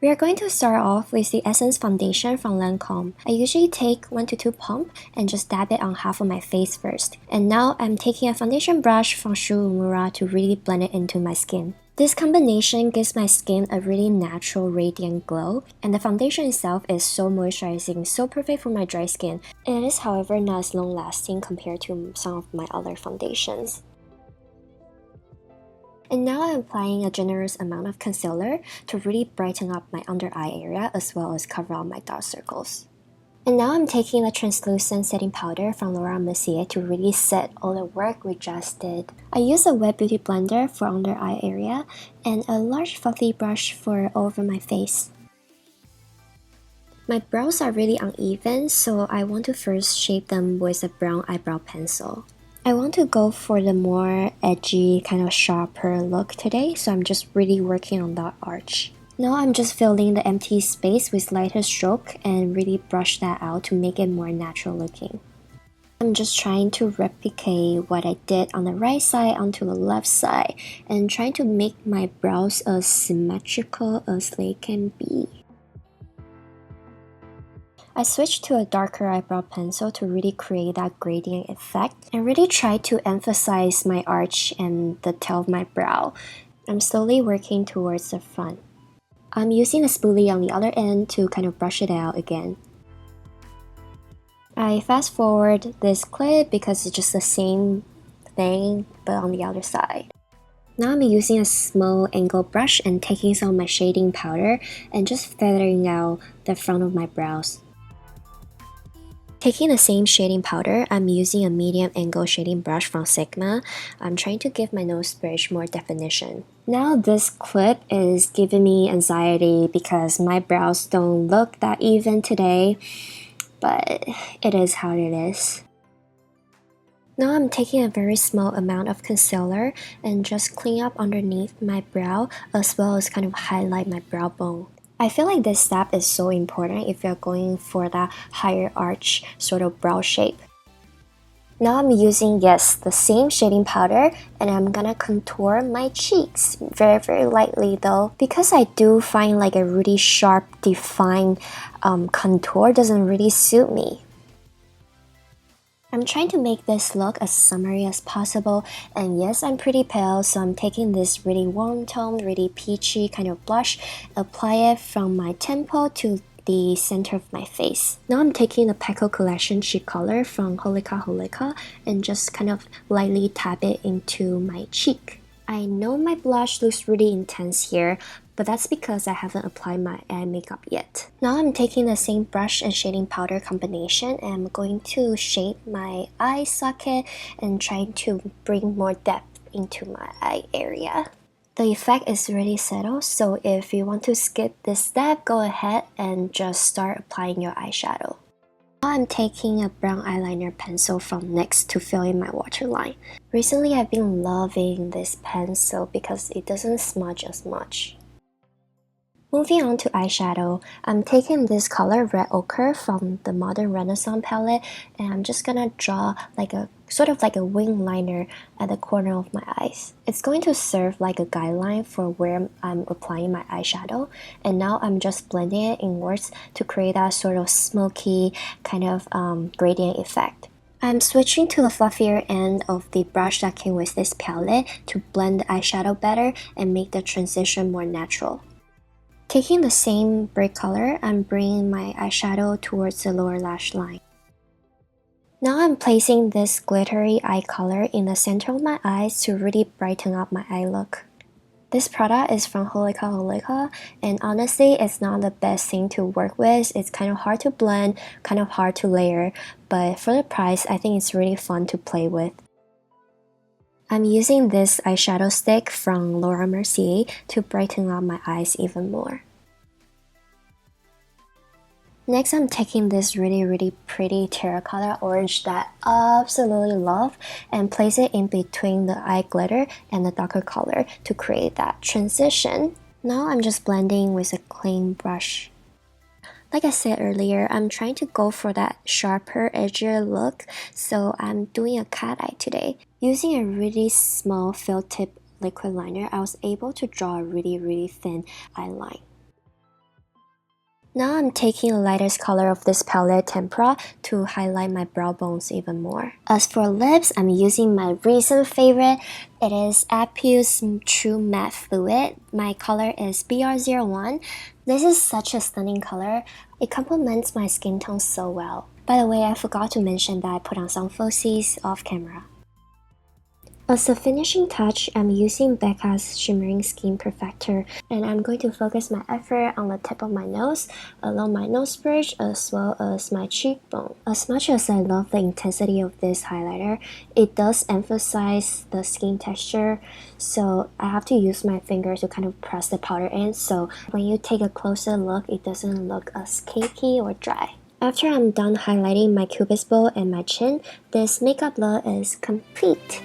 We are going to start off with the Essence foundation from Lacome. I usually take 1 to 2 pump and just dab it on half of my face first. And now I'm taking a foundation brush from Sublime to really blend it into my skin. This combination gives my skin a really natural radiant glow, and the foundation itself is so moisturizing, so perfect for my dry skin. It is, however, not as long lasting compared to some of my other foundations. And now I'm applying a generous amount of concealer to really brighten up my under eye area as well as cover up my dark circles. And now I'm taking the translucent setting powder from Laura Mercier to really set all the work we just did. I use a wet beauty blender for under eye area and a large fluffy brush for all over my face. My brows are really uneven, so I want to first shape them with a brown eyebrow pencil. I want to go for the more edgy, kind of sharper look today, so I'm just really working on that arch. Now I'm just filling the empty space with lighter stroke and really brush that out to make it more natural looking. I'm just trying to replicate what I did on the right side onto the left side and trying to make my brows as symmetrical as they can be. I switched to a darker eyebrow pencil to really create that gradient effect and really try to emphasize my arch and the tail of my brow. I'm slowly working towards the front. I'm using a spoolie on the other end to kind of brush it out again. I fast forward this clip because it's just the same thing but on the other side. Now I'm using a small angle brush and taking some of my shading powder and just feathering out the front of my brows. Taking the same shading powder, I'm using a medium angle shading brush from Sigma. I'm trying to give my nose bridge more definition. Now this clip is giving me anxiety because my brows don't look that even today, but it is how it is. Now I'm taking a very small amount of concealer and just clean up underneath my brow as well as kind of highlight my brow bone. I feel like this step is so important if you're going for that higher arch sort of brow shape. Now I'm using, yes, the same shading powder and I'm gonna contour my cheeks very lightly though, because I do find like a really sharp defined contour doesn't really suit me. I'm trying to make this look as summery as possible, and yes, I'm pretty pale, so I'm taking this really warm tone, really peachy kind of blush, apply it from my temple to the center of my face. Now I'm taking the Peco Collection Cheek Color from Holika and just kind of lightly tap it into my cheek. I know my blush looks really intense here, but that's because I haven't applied my eye makeup yet. Now I'm taking the same brush and shading powder combination and I'm going to shape my eye socket and trying to bring more depth into my eye area. The effect is really settled, so if you want to skip this step, go ahead and just start applying your eyeshadow. Now I'm taking a brown eyeliner pencil from NYX to fill in my waterline. Recently I've been loving this pencil because it doesn't smudge as much. Moving on to eyeshadow, I'm taking this color Red Ochre from the Modern Renaissance palette and I'm just gonna draw like a sort of like a wing liner at the corner of my eyes. It's going to serve like a guideline for where I'm applying my eyeshadow, and now I'm just blending it inwards to create that sort of smoky kind of gradient effect. I'm switching to the fluffier end of the brush that came with this palette to blend the eyeshadow better and make the transition more natural. Taking the same brick color, I'm bringing my eyeshadow towards the lower lash line. Now I'm placing this glittery eye color in the center of my eyes to really brighten up my eye look. This product is from Holika and honestly it's not the best thing to work with. It's kind of hard to blend, kind of hard to layer, but for the price I think it's really fun to play with. I'm using this eyeshadow stick from Laura Mercier to brighten up my eyes even more. Next, I'm taking this really pretty terracotta orange that I absolutely love and place it in between the eye glitter and the darker color to create that transition. Now I'm just blending with a clean brush. Like I said earlier, I'm trying to go for that sharper, edgier look, so I'm doing a cat eye today. Using a really small felt tip liquid liner, I was able to draw a really thin eye line. Now I'm taking the lightest color of this palette, Tempera, to highlight my brow bones even more. As for lips, I'm using my recent favorite. It is Absolue's True Matte Fluid. My color is BR01. This is such a stunning color. It complements my skin tone so well. By the way, I forgot to mention that I put on some falsies off camera. As a finishing touch, I'm using Becca's Shimmering Skin Perfector, and I'm going to focus my effort on the tip of my nose, along my nose bridge, as well as my cheekbone. As much as I love the intensity of this highlighter, it does emphasize the skin texture, so I have to use my finger to kind of press the powder in, so when you take a closer look, it doesn't look as cakey or dry. After I'm done highlighting my cupid's bow and my chin, this makeup look is complete.